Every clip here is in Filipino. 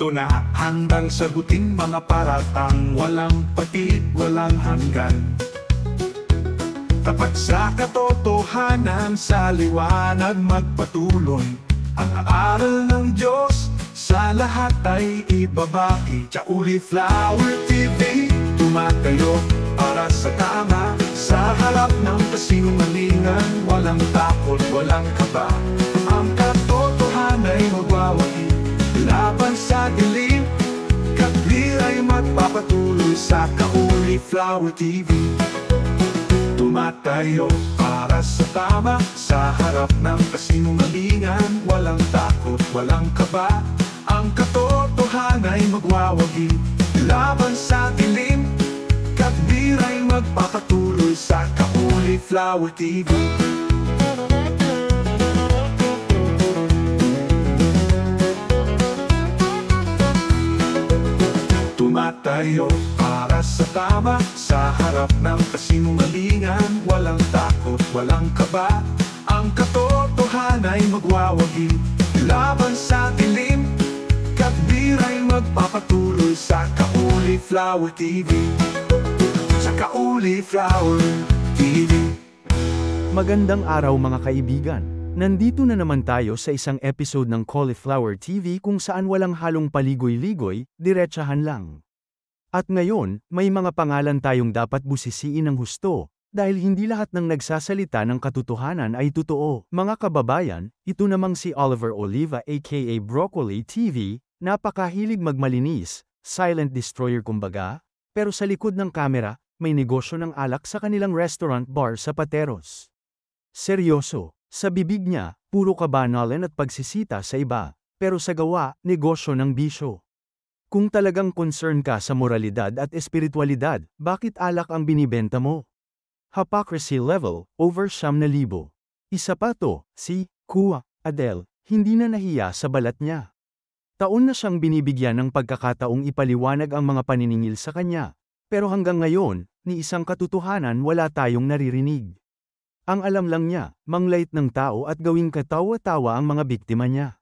Nandito na handang sagutin mga paratang walang patid, walang hanggan. Tapat sa katotohanan, sa liwanag magpatuloy. Ang aral ng Diyos sa lahat ay ibabagi. Cauliflower TV, tumatayo para sa tama. Sa harap ng kasinungalingan, walang takot, walang kaba. Ang katotohanan ay magwawagi laban sa dilim. Kabir ay magpapatuloy sa Cauliflower TV. Tumatayo para sa tama. Sa harap ng kasinungalingan, walang takot, walang kaba. Ang katotohanan ay magwawagi laban sa dilim. Kabir ay magpapatuloy sa Cauliflower TV. Tumatayo para sa tama. Sa harap ng kasinungalingan, walang takot, walang kaba. Ang katotohanan ay magwawagi laban sa dilim. Kabir ay magpapatuloy sa Cauliflower TV. Sa Cauliflower TV. Magandang araw mga kaibigan. Nandito na naman tayo sa isang episode ng Cauliflower TV kung saan walang halong paligoy-ligoy, diretsahan lang. At ngayon, may mga pangalan tayong dapat busisiin ng husto, dahil hindi lahat ng nagsasalita ng katotohanan ay totoo. Mga kababayan, ito namang si Oliver Oliva aka Broccoli TV, napakahilig magmalinis, silent destroyer kumbaga, pero sa likod ng kamera, may negosyo ng alak sa kanilang restaurant bar sa Pateros. Seryoso. Sa bibig niya, puro kabanalan at pagsisita sa iba, pero sa gawa, negosyo ng bisyo. Kung talagang concern ka sa moralidad at espiritualidad, bakit alak ang binibenta mo? Hypocrisy level, over 9,000. Isa pa to, si Kuya Adel, hindi na nahiya sa balat niya. Taon na siyang binibigyan ng pagkakataong ipaliwanag ang mga paniningil sa kanya, pero hanggang ngayon, ni isang katotohanan wala tayong naririnig. Ang alam lang niya, manglait ng tao at gawing katawa-tawa ang mga biktima niya.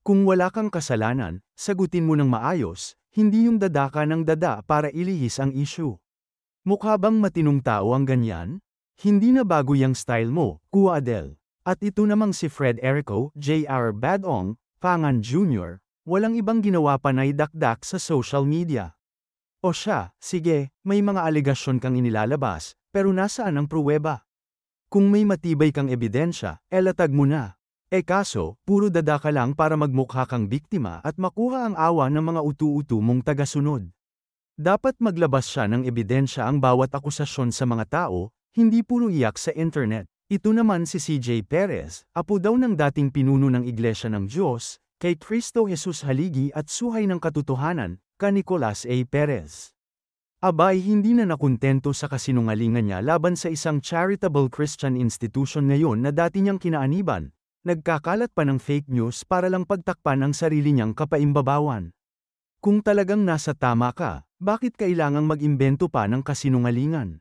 Kung wala kang kasalanan, sagutin mo ng maayos, hindi yung dada ka ng dada para ilihis ang issue. Mukha bang matinong tao ang ganyan? Hindi na bago yung style mo, Kuya Adel. At ito namang si Fred Erico, J.R. Badong, Pangan Jr., walang ibang ginawa pa na idakdak sa social media. O siya, sige, may mga alegasyon kang inilalabas, pero nasaan ang pruweba? Kung may matibay kang ebidensya, elatag mo na. Kaso, puro dada ka lang para magmukha kang biktima at makuha ang awa ng mga utu-utu mong tagasunod. Dapat maglabas siya ng ebidensya ang bawat akusasyon sa mga tao, hindi puro iyak sa internet. Ito naman si CJ Perez, apo daw ng dating pinuno ng Iglesia ng Diyos, kay Cristo Jesus Haligi at Suhay ng Katotohanan, ka Nicolas A. Perez. Abay hindi na nakontento sa kasinungalingan niya laban sa isang charitable Christian institution ngayon na dati niyang kinaaniban, nagkakalat pa ng fake news para lang pagtakpan ang sarili niyang kapaimbabawan. Kung talagang nasa tama ka, bakit kailangang mag-imbento pa ng kasinungalingan?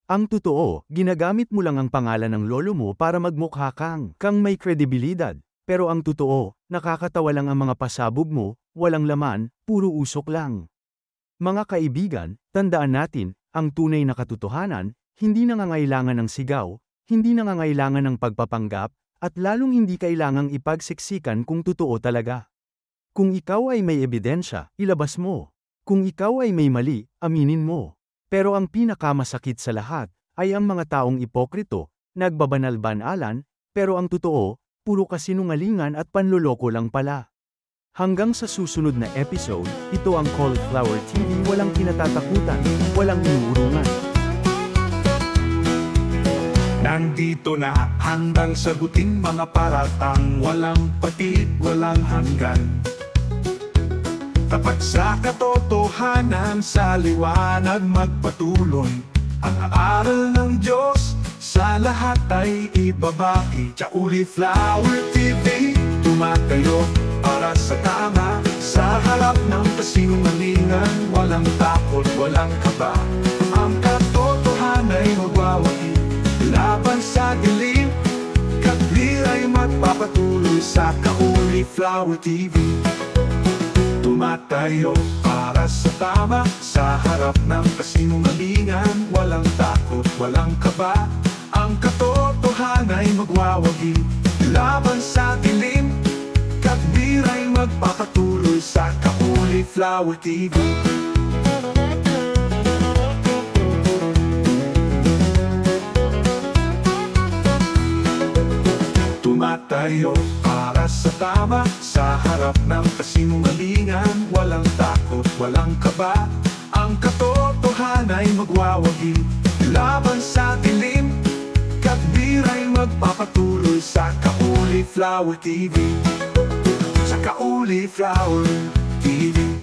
Ang totoo, ginagamit mo lang ang pangalan ng lolo mo para magmukha kang may kredibilidad, pero ang totoo, nakakatawa lang ang mga pasabog mo, walang laman, puro usok lang. Mga kaibigan, tandaan natin, ang tunay na katotohanan, hindi nangangailangan ng sigaw, hindi nangangailangan ng pagpapanggap, at lalong hindi kailangang ipagsiksikan kung totoo talaga. Kung ikaw ay may ebidensya, ilabas mo. Kung ikaw ay may mali, aminin mo. Pero ang pinakamasakit sa lahat, ay ang mga taong ipokrito, nagbabanal-banalan, pero ang totoo, puro kasinungalingan at panloloko lang pala. Hanggang sa susunod na episode, ito ang Cauliflower TV, walang kinatatakutan, walang inuurungan. Nandito na handang sagutin mga paratang walang patid, walang hanggan. Tapat sa katotohanan, sa liwanag magpatuloy. Ang aral ng Diyos sa lahat ay ibabagi. Cauliflower TV, tumatayo para sa tama. Sa harap ng kasinungalingan, walang takot, walang kaba. Ang katotohanan ay magwawagi laban sa dilim. Kabir ay magpapatuloy sa Cauliflower TV. Tumatayo para sa tama, sa harap ng kasinungalingan. Walang takot, walang kaba, ang katotohanan ay magwawagi. Laban sa dilim, katwira'y magpapatuloy sa Cauliflower TV. Tumatayo para sa tama, sa harap ng kasinungalingan. Walang takot, walang kaba, ang katotohanan ay magwawagi. Laban sa dilim, katwira'y magpapatuloy sa Cauliflower TV. Sa Cauliflower TV.